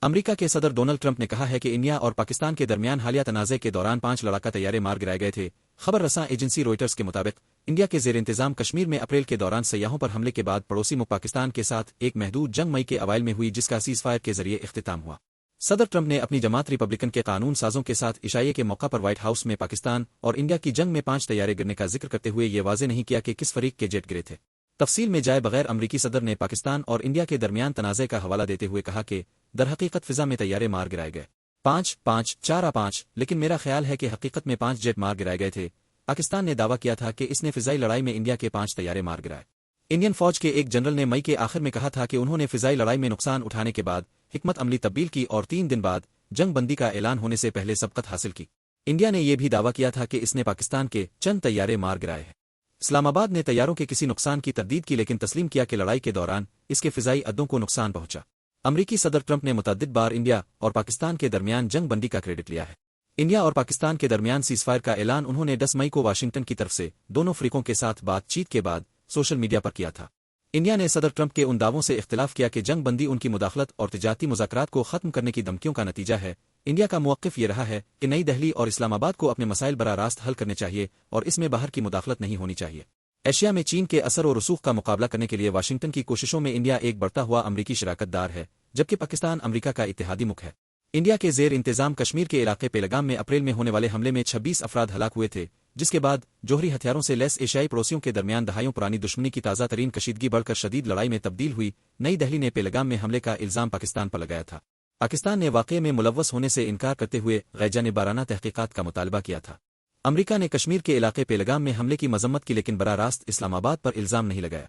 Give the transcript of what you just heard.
امریکہ کے صدر Donald Trump نے کہا ہے کہ انڈیا اور پاکستان کے درمیان حالیہ تنازع کے دوران 5 لڑاکا طیارے مار گرائے گئے تھے۔ خبر رساں ایجنسی روئٹرز کے مطابق انڈیا کے زیر انتظام کشمیر میں اپریل کے دوران سیاحوں پر حملے کے بعد پڑوسی ملک پاکستان کے ساتھ ایک محدود جنگ مئی کے اوائل میں ہوئی، جس کا سیز فائر کے ذریعے اختتام ہوا۔ صدر ٹرمپ نے اپنی جماعت ریپبلکن کے قانون سازوں کے ساتھ عشائیے کے موقع پر وائٹ ہاؤس میں پاکستان اور انڈیا کی جنگ میں 5 طیارے گرنے کا ذکر کرتے ہوئے یہ واضح نہیں کیا کہ کس فریق کے جیٹ گرے تھے۔ تفصیل میں جائے بغیر امریکی صدر نے پاکستان اور انڈیا کے درمیان تنازع کا حوالہ دیتے ہوئے کہا کہ درحقیقت فضا میں طیارے مار گرائے گئے 5 لیکن میرا خیال ہے کہ حقیقت میں 5 جیٹ مار گرائے گئے تھے۔ پاکستان نے دعویٰ کیا تھا کہ اس نے فضائی لڑائی میں انڈیا کے 5 طیارے مار گرائے۔ انڈین فوج کے ایک جنرل نے مئی کے آخر میں کہا تھا کہ انہوں نے فضائی لڑائی میں نقصان اٹھانے کے بعد حکمت عملی تبدیل کی اور 3 دن بعد جنگ بندی کا اعلان ہونے سے پہلے سبقت حاصل کی۔ انڈیا نے یہ بھی دعویٰ کیا تھا کہ اس نے پاکستان کے چند طیارے مار گرائے ہیں۔ اسلام آباد نے طیاروں کے کسی نقصان کی تردید کی لیکن تسلیم کیا کہ لڑائی کے دوران اس کے فضائی اڈوں کو نقصان پہنچا۔ امریکی صدر ٹرمپ نے متعدد بار انڈیا اور پاکستان کے درمیان جنگ بندی کا کریڈٹ لیا ہے۔ انڈیا اور پاکستان کے درمیان سیز فائر کا اعلان انہوں نے 10 مئی کو واشنگٹن کی طرف سے دونوں فریقوں کے ساتھ بات چیت کے بعد سوشل میڈیا پر کیا تھا۔ انڈیا نے صدر ٹرمپ کے ان دعووں سے اختلاف کیا کہ جنگ بندی ان کی مداخلت اور تجارتی مذاکرات کو ختم کرنے کی دھمکیوں کا نتیجہ ہے۔ انڈیا کا موقف یہ رہا ہے کہ نئی دہلی اور اسلام آباد کو اپنے مسائل براہ راست حل کرنے چاہیے اور اس میں باہر کی مداخلت نہیں ہونی چاہیے۔ ایشیا میں چین کے اثر و رسوخ کا مقابلہ کرنے کے لیے واشنگٹن کی کوششوں میں انڈیا ایک بڑھتا ہوا امریکی شراکت دار ہے، جبکہ پاکستان امریکہ کا اتحادی ملک ہے۔ انڈیا کے زیر انتظام کشمیر کے علاقے پہلگام میں اپریل میں ہونے والے حملے میں 26 افراد ہلاک ہوئے تھے، جس کے بعد جوہری ہتھیاروں سے لیس ایشیائی پڑوسیوں کے درمیان دہائیوں پرانی دشمنی کی تازہ ترین کشیدگی بڑھ کر شدید لڑائی میں تبدیل ہوئی۔ نئی دہلی نے پہلگام میں حملے کا الزام پاکستان پر لگایا تھا۔ پاکستان نے واقعے میں ملوث ہونے سے انکار کرتے ہوئے غیر جانبدارانہ تحقیقات کا مطالبہ کیا تھا۔ امریکہ نے کشمیر کے علاقے پہلگام میں حملے کی مذمت کی لیکن براہ راست اسلام آباد پر الزام نہیں لگایا۔